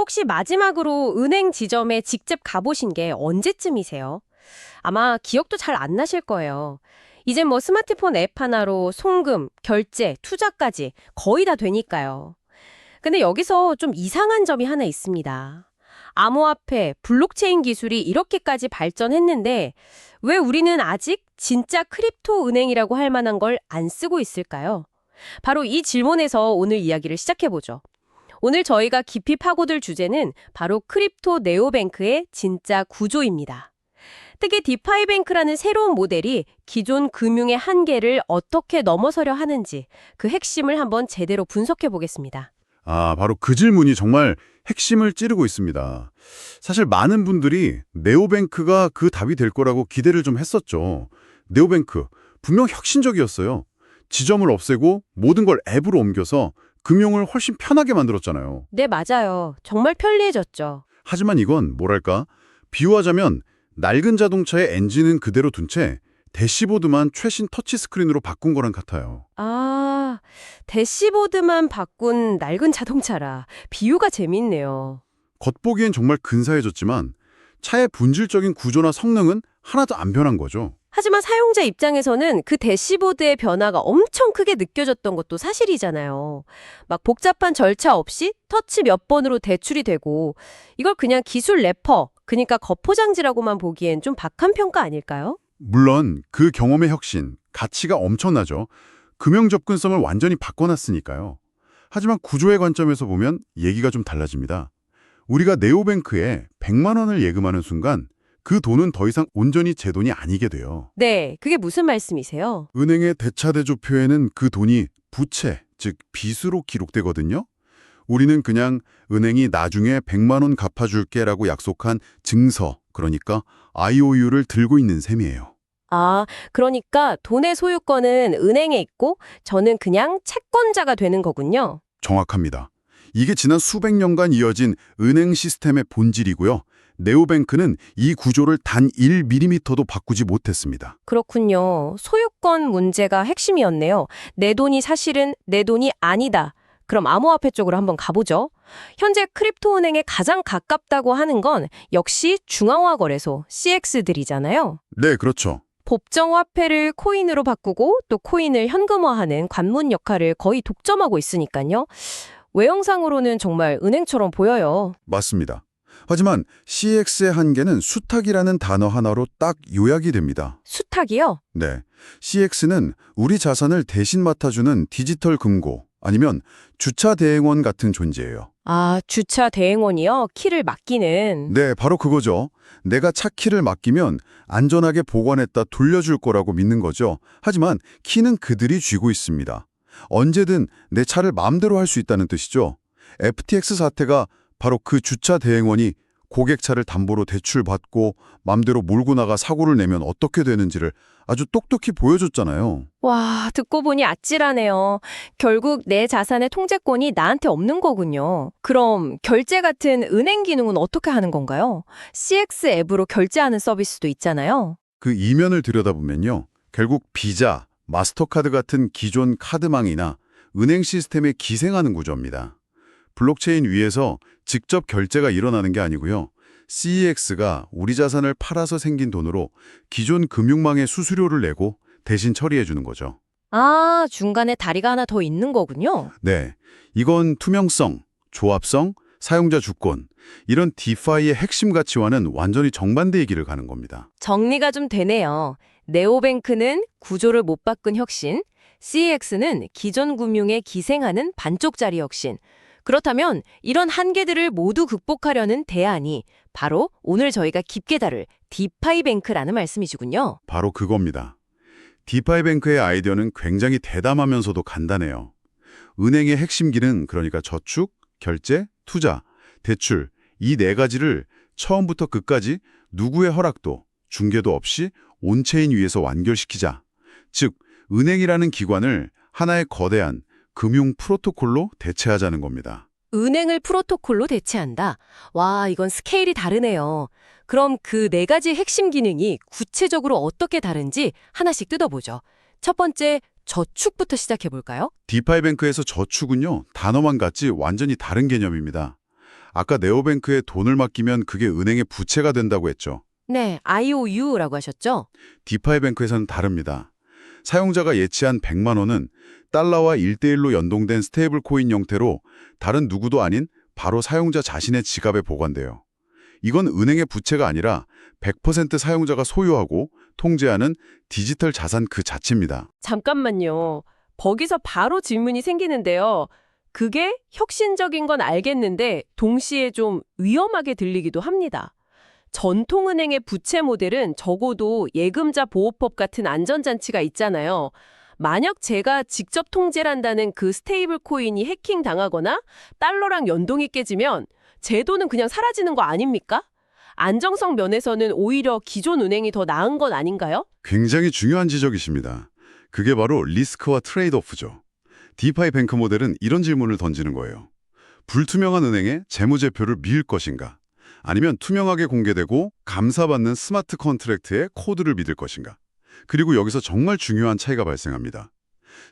혹시 마지막으로 은행 지점에 직접 가보신 게 언제쯤이세요? 아마 기억도 잘 안 나실 거예요. 이젠 뭐 스마트폰 앱 하나로 송금, 결제, 투자까지 거의 다 되니까요. 근데 여기서 좀 이상한 점이 하나 있습니다. 암호화폐, 블록체인 기술이 이렇게까지 발전했는데 왜 우리는 아직 진짜 크립토 은행이라고 할 만한 걸 안 쓰고 있을까요? 바로 이 질문에서 오늘 이야기를 시작해보죠. 오늘 저희가 깊이 파고들 주제는 바로 크립토 네오뱅크의 진짜 구조입니다. 특히 디파이뱅크라는 새로운 모델이 기존 금융의 한계를 어떻게 넘어서려 하는지 그 핵심을 한번 제대로 분석해 보겠습니다. 바로 그 질문이 정말 핵심을 찌르고 있습니다. 사실 많은 분들이 네오뱅크가 그 답이 될 거라고 기대를 좀 했었죠. 네오뱅크, 분명 혁신적이었어요. 지점을 없애고 모든 걸 앱으로 옮겨서 금융을 훨씬 편하게 만들었잖아요. 네, 맞아요. 정말 편리해졌죠. 하지만 이건 뭐랄까? 비유하자면 낡은 자동차의 엔진은 그대로 둔 채 대시보드만 최신 터치스크린으로 바꾼 거랑 같아요. 아, 대시보드만 바꾼 낡은 자동차라. 비유가 재밌네요. 겉보기엔 정말 근사해졌지만 차의 본질적인 구조나 성능은 하나도 안 변한 거죠. 하지만 사용자 입장에서는 그 대시보드의 변화가 엄청 크게 느껴졌던 것도 사실이잖아요. 막 복잡한 절차 없이 터치 몇 번으로 대출이 되고 이걸 그냥 기술 래퍼, 그러니까 겉포장지라고만 보기엔 좀 박한 평가 아닐까요? 물론 그 경험의 혁신, 가치가 엄청나죠. 금융 접근성을 완전히 바꿔놨으니까요. 하지만 구조의 관점에서 보면 얘기가 좀 달라집니다. 우리가 네오뱅크에 100만 원을 예금하는 순간 그 돈은 더 이상 온전히 제 돈이 아니게 돼요. 네, 그게 무슨 말씀이세요? 은행의 대차대조표에는 그 돈이 부채, 즉 빚으로 기록되거든요. 우리는 그냥 은행이 나중에 100만 원 갚아줄게라고 약속한 증서, 그러니까 IOU를 들고 있는 셈이에요. 아, 그러니까 돈의 소유권은 은행에 있고 저는 그냥 채권자가 되는 거군요. 정확합니다. 이게 지난 수백 년간 이어진 은행 시스템의 본질이고요. 네오뱅크는 이 구조를 단 1mm도 바꾸지 못했습니다. 그렇군요. 소유권 문제가 핵심이었네요. 내 돈이 사실은 내 돈이 아니다. 그럼 암호화폐 쪽으로 한번 가보죠. 현재 크립토은행에 가장 가깝다고 하는 건 역시 중앙화 거래소, CX들이잖아요. 네, 그렇죠. 법정 화폐를 코인으로 바꾸고 또 코인을 현금화하는 관문 역할을 거의 독점하고 있으니까요. 외형상으로는 정말 은행처럼 보여요. 맞습니다. 하지만 CX의 한계는 수탁이라는 단어 하나로 딱 요약이 됩니다. 수탁이요? 네, CX는 우리 자산을 대신 맡아주는 디지털 금고 아니면 주차 대행원 같은 존재예요. 아, 주차 대행원이요? 키를 맡기는. 네, 바로 그거죠. 내가 차 키를 맡기면 안전하게 보관했다 돌려줄 거라고 믿는 거죠. 하지만 키는 그들이 쥐고 있습니다. 언제든 내 차를 마음대로 할 수 있다는 뜻이죠. FTX 사태가 바로 그 주차 대행원이 고객 차를 담보로 대출받고 맘대로 몰고 나가 사고를 내면 어떻게 되는지를 아주 똑똑히 보여줬잖아요. 와, 듣고 보니 아찔하네요. 결국 내 자산의 통제권이 나한테 없는 거군요. 그럼 결제 같은 은행 기능은 어떻게 하는 건가요? CX 앱으로 결제하는 서비스도 있잖아요. 그 이면을 들여다보면요. 결국 비자, 마스터카드 같은 기존 카드망이나 은행 시스템에 기생하는 구조입니다. 블록체인 위에서 직접 결제가 일어나는 게 아니고요. CEX가 우리 자산을 팔아서 생긴 돈으로 기존 금융망의 수수료를 내고 대신 처리해 주는 거죠. 아, 중간에 다리가 하나 더 있는 거군요. 네, 이건 투명성, 조합성, 사용자 주권, 이런 디파이의 핵심 가치와는 완전히 정반대의 길을 가는 겁니다. 정리가 좀 되네요. 네오뱅크는 구조를 못 바꾼 혁신, CX는 기존 금융에 기생하는 반쪽짜리 혁신. 그렇다면 이런 한계들을 모두 극복하려는 대안이 바로 오늘 저희가 깊게 다룰 디파이뱅크라는 말씀이시군요. 바로 그겁니다. 디파이뱅크의 아이디어는 굉장히 대담하면서도 간단해요. 은행의 핵심 기능, 그러니까 저축, 결제, 투자, 대출, 이 네 가지를 처음부터 끝까지 누구의 허락도, 중개도 없이 온체인 위에서 완결시키자. 즉, 은행이라는 기관을 하나의 거대한 금융 프로토콜로 대체하자는 겁니다. 은행을 프로토콜로 대체한다. 와, 이건 스케일이 다르네요. 그럼 그 네 가지 핵심 기능이 구체적으로 어떻게 다른지 하나씩 뜯어보죠. 첫 번째, 저축부터 시작해볼까요? 디파이뱅크에서 저축은요, 단어만 같지 완전히 다른 개념입니다. 아까 네오뱅크에 돈을 맡기면 그게 은행의 부채가 된다고 했죠. 네, IOU라고 하셨죠? 디파이뱅크에서는 다릅니다. 사용자가 예치한 100만 원은 달러와 1대1로 연동된 스테이블 코인 형태로 다른 누구도 아닌 바로 사용자 자신의 지갑에 보관돼요. 이건 은행의 부채가 아니라 100% 사용자가 소유하고 통제하는 디지털 자산 그 자체입니다. 잠깐만요. 거기서 바로 질문이 생기는데요. 그게 혁신적인 건 알겠는데 동시에 좀 위험하게 들리기도 합니다. 전통은행의 부채 모델은 적어도 예금자 보호법 같은 안전장치가 있잖아요. 만약 제가 직접 통제를 한다는 그 스테이블 코인이 해킹 당하거나 달러랑 연동이 깨지면 제 돈은 그냥 사라지는 거 아닙니까? 안정성 면에서는 오히려 기존 은행이 더 나은 건 아닌가요? 굉장히 중요한 지적이십니다. 그게 바로 리스크와 트레이드오프죠. 디파이 뱅크 모델은 이런 질문을 던지는 거예요. 불투명한 은행의 재무제표를 믿을 것인가? 아니면 투명하게 공개되고 감사받는 스마트 컨트랙트의 코드를 믿을 것인가? 그리고 여기서 정말 중요한 차이가 발생합니다.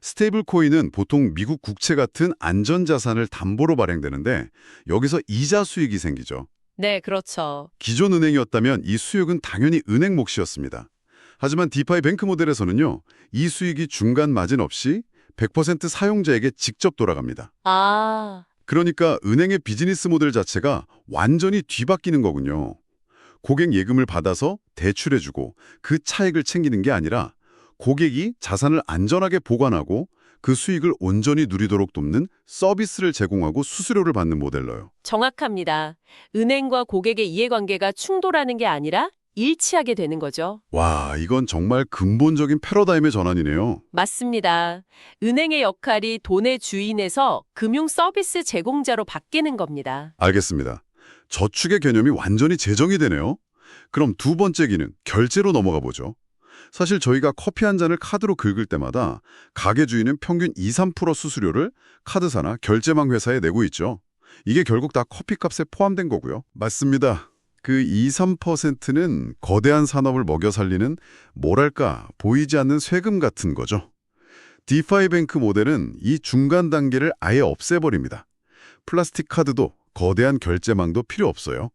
스테이블 코인은 보통 미국 국채 같은 안전자산을 담보로 발행되는데 여기서 이자 수익이 생기죠. 네, 그렇죠. 기존 은행이었다면 이 수익은 당연히 은행 몫이었습니다. 하지만 디파이 뱅크 모델에서는요, 이 수익이 중간 마진 없이 100% 사용자에게 직접 돌아갑니다. 아, 그러니까 은행의 비즈니스 모델 자체가 완전히 뒤바뀌는 거군요. 고객 예금을 받아서 대출해주고 그 차익을 챙기는 게 아니라 고객이 자산을 안전하게 보관하고 그 수익을 온전히 누리도록 돕는 서비스를 제공하고 수수료를 받는 모델로요. 정확합니다. 은행과 고객의 이해관계가 충돌하는 게 아니라 일치하게 되는 거죠. 와, 이건 정말 근본적인 패러다임의 전환이네요. 맞습니다. 은행의 역할이 돈의 주인에서 금융 서비스 제공자로 바뀌는 겁니다. 알겠습니다. 저축의 개념이 완전히 재정이 되네요. 그럼 두 번째 기능, 결제로 넘어가 보죠. 사실 저희가 커피 한 잔을 카드로 긁을 때마다 가게 주인은 평균 2~3% 수수료를 카드사나 결제망 회사에 내고 있죠. 이게 결국 다 커피값에 포함된 거고요. 맞습니다. 그 2~3%는 거대한 산업을 먹여 살리는 뭐랄까 보이지 않는 세금 같은 거죠. 디파이 뱅크 모델은 이 중간 단계를 아예 없애버립니다. 플라스틱 카드도 거대한 결제망도 필요 없어요.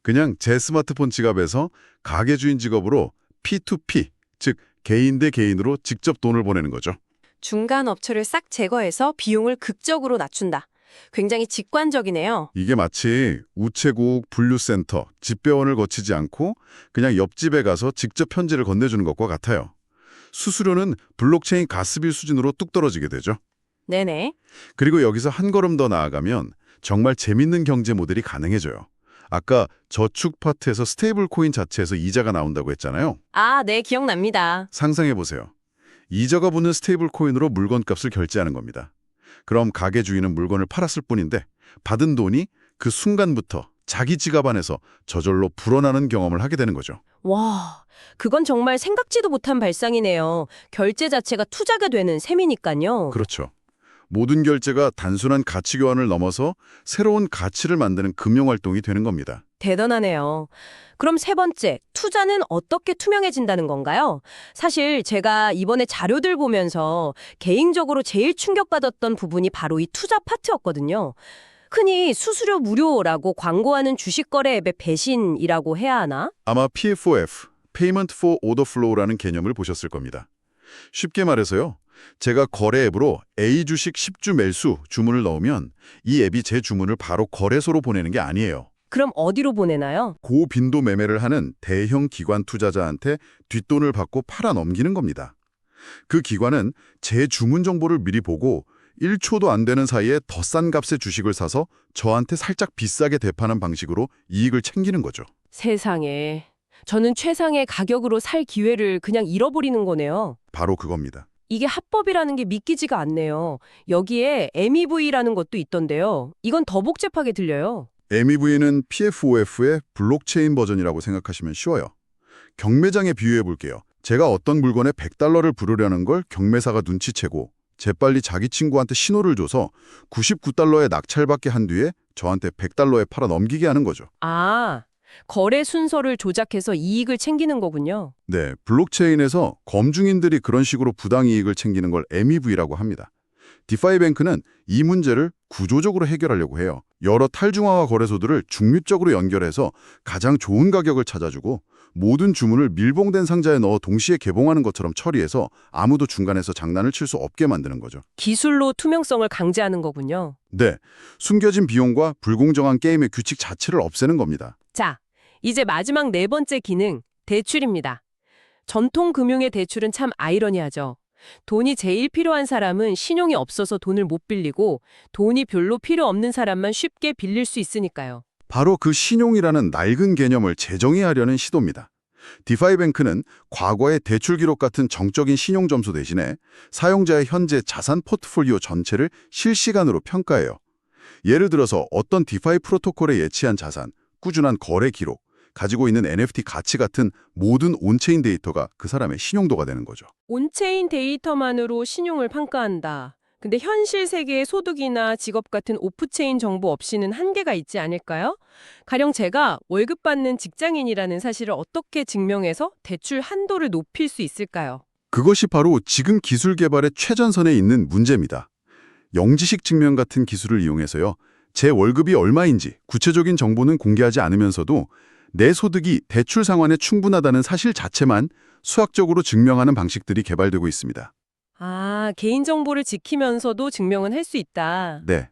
그냥 제 스마트폰 지갑에서 가게 주인 직업으로 P2P, 즉 개인 대 개인으로 직접 돈을 보내는 거죠. 중간 업체를 싹 제거해서 비용을 극적으로 낮춘다. 굉장히 직관적이네요. 이게 마치 우체국, 분류센터, 집배원을 거치지 않고 그냥 옆집에 가서 직접 편지를 건네주는 것과 같아요. 수수료는 블록체인 가스비 수준으로 뚝 떨어지게 되죠. 네네. 그리고 여기서 한 걸음 더 나아가면 정말 재밌는 경제 모델이 가능해져요. 아까 저축 파트에서 스테이블 코인 자체에서 이자가 나온다고 했잖아요. 아, 네, 기억납니다. 상상해보세요. 이자가 붙는 스테이블 코인으로 물건값을 결제하는 겁니다. 그럼 가게 주인은 물건을 팔았을 뿐인데 받은 돈이 그 순간부터 자기 지갑 안에서 저절로 불어나는 경험을 하게 되는 거죠. 와, 그건 정말 생각지도 못한 발상이네요. 결제 자체가 투자가 되는 셈이니까요. 그렇죠. 모든 결제가 단순한 가치 교환을 넘어서 새로운 가치를 만드는 금융활동이 되는 겁니다. 대단하네요. 그럼 세 번째, 투자는 어떻게 투명해진다는 건가요? 사실 제가 이번에 자료들 보면서 개인적으로 제일 충격받았던 부분이 바로 이 투자 파트였거든요. 흔히 수수료 무료라고 광고하는 주식거래 앱의 배신이라고 해야 하나? 아마 PFOF, Payment for Order Flow라는 개념을 보셨을 겁니다. 쉽게 말해서요. 제가 거래 앱으로 A 주식 10주 매수 주문을 넣으면 이 앱이 제 주문을 바로 거래소로 보내는 게 아니에요. 그럼 어디로 보내나요? 고빈도 매매를 하는 대형 기관 투자자한테 뒷돈을 받고 팔아 넘기는 겁니다. 그 기관은 제 주문 정보를 미리 보고 1초도 안 되는 사이에 더 싼 값의 주식을 사서 저한테 살짝 비싸게 대파는 방식으로 이익을 챙기는 거죠. 세상에. 저는 최상의 가격으로 살 기회를 그냥 잃어버리는 거네요. 바로 그겁니다. 이게 합법이라는 게 믿기지가 않네요. 여기에 MEV라는 것도 있던데요. 이건 더 복잡하게 들려요. MEV는 PFOF의 블록체인 버전이라고 생각하시면 쉬워요. 경매장에 비유해 볼게요. 제가 어떤 물건에 100달러를 부르려는 걸 경매사가 눈치채고 재빨리 자기 친구한테 신호를 줘서 99달러에 낙찰받게 한 뒤에 저한테 100달러에 팔아 넘기게 하는 거죠. 아, 거래 순서를 조작해서 이익을 챙기는 거군요. 네, 블록체인에서 검증인들이 그런 식으로 부당이익을 챙기는 걸 MEV라고 합니다. 디파이뱅크는 이 문제를 구조적으로 해결하려고 해요. 여러 탈중앙화 거래소들을 중립적으로 연결해서 가장 좋은 가격을 찾아주고 모든 주문을 밀봉된 상자에 넣어 동시에 개봉하는 것처럼 처리해서 아무도 중간에서 장난을 칠 수 없게 만드는 거죠. 기술로 투명성을 강제하는 거군요. 네, 숨겨진 비용과 불공정한 게임의 규칙 자체를 없애는 겁니다. 자, 이제 마지막 네 번째 기능, 대출입니다. 전통 금융의 대출은 참 아이러니하죠. 돈이 제일 필요한 사람은 신용이 없어서 돈을 못 빌리고 돈이 별로 필요 없는 사람만 쉽게 빌릴 수 있으니까요. 바로 그 신용이라는 낡은 개념을 재정의하려는 시도입니다. 디파이뱅크는 과거의 대출 기록 같은 정적인 신용 점수 대신에 사용자의 현재 자산 포트폴리오 전체를 실시간으로 평가해요. 예를 들어서 어떤 디파이 프로토콜에 예치한 자산, 꾸준한 거래 기록, 가지고 있는 NFT 가치 같은 모든 온체인 데이터가 그 사람의 신용도가 되는 거죠. 온체인 데이터만으로 신용을 평가한다. 근데 현실 세계의 소득이나 직업 같은 오프체인 정보 없이는 한계가 있지 않을까요? 가령 제가 월급 받는 직장인이라는 사실을 어떻게 증명해서 대출 한도를 높일 수 있을까요? 그것이 바로 지금 기술 개발의 최전선에 있는 문제입니다. 영지식 증명 같은 기술을 이용해서요. 제 월급이 얼마인지 구체적인 정보는 공개하지 않으면서도 내 소득이 대출 상환에 충분하다는 사실 자체만 수학적으로 증명하는 방식들이 개발되고 있습니다. 아, 개인정보를 지키면서도 증명은 할 수 있다. 네.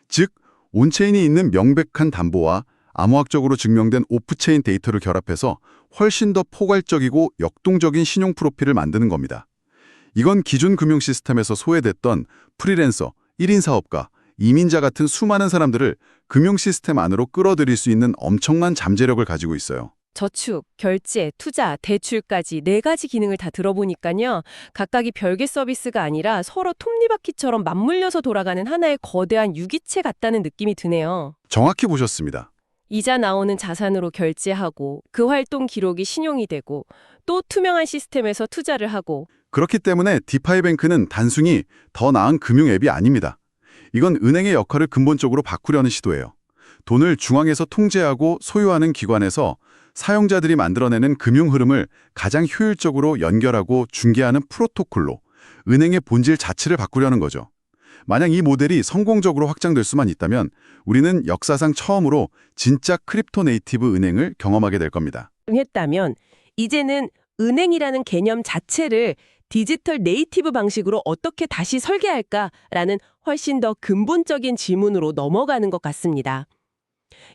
즉, 온체인이 있는 명백한 담보와 암호학적으로 증명된 오프체인 데이터를 결합해서 훨씬 더 포괄적이고 역동적인 신용 프로필을 만드는 겁니다. 이건 기존 금융 시스템에서 소외됐던 프리랜서, 1인 사업가, 이민자 같은 수많은 사람들을 금융 시스템 안으로 끌어들일 수 있는 엄청난 잠재력을 가지고 있어요. 저축, 결제, 투자, 대출까지 네 가지 기능을 다 들어보니까요. 각각이 별개 서비스가 아니라 서로 톱니바퀴처럼 맞물려서 돌아가는 하나의 거대한 유기체 같다는 느낌이 드네요. 정확히 보셨습니다. 이자 나오는 자산으로 결제하고 그 활동 기록이 신용이 되고 또 투명한 시스템에서 투자를 하고 그렇기 때문에 디파이뱅크는 단순히 더 나은 금융 앱이 아닙니다. 이건 은행의 역할을 근본적으로 바꾸려는 시도예요. 돈을 중앙에서 통제하고 소유하는 기관에서 사용자들이 만들어내는 금융 흐름을 가장 효율적으로 연결하고 중개하는 프로토콜로 은행의 본질 자체를 바꾸려는 거죠. 만약 이 모델이 성공적으로 확장될 수만 있다면 우리는 역사상 처음으로 진짜 크립토 네이티브 은행을 경험하게 될 겁니다. 했다면 이제는 은행이라는 개념 자체를 디지털 네이티브 방식으로 어떻게 다시 설계할까라는 훨씬 더 근본적인 질문으로 넘어가는 것 같습니다.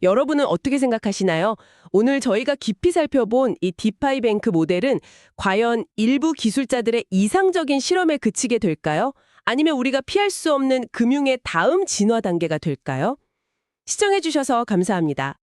여러분은 어떻게 생각하시나요? 오늘 저희가 깊이 살펴본 이 디파이뱅크 모델은 과연 일부 기술자들의 이상적인 실험에 그치게 될까요? 아니면 우리가 피할 수 없는 금융의 다음 진화 단계가 될까요? 시청해주셔서 감사합니다.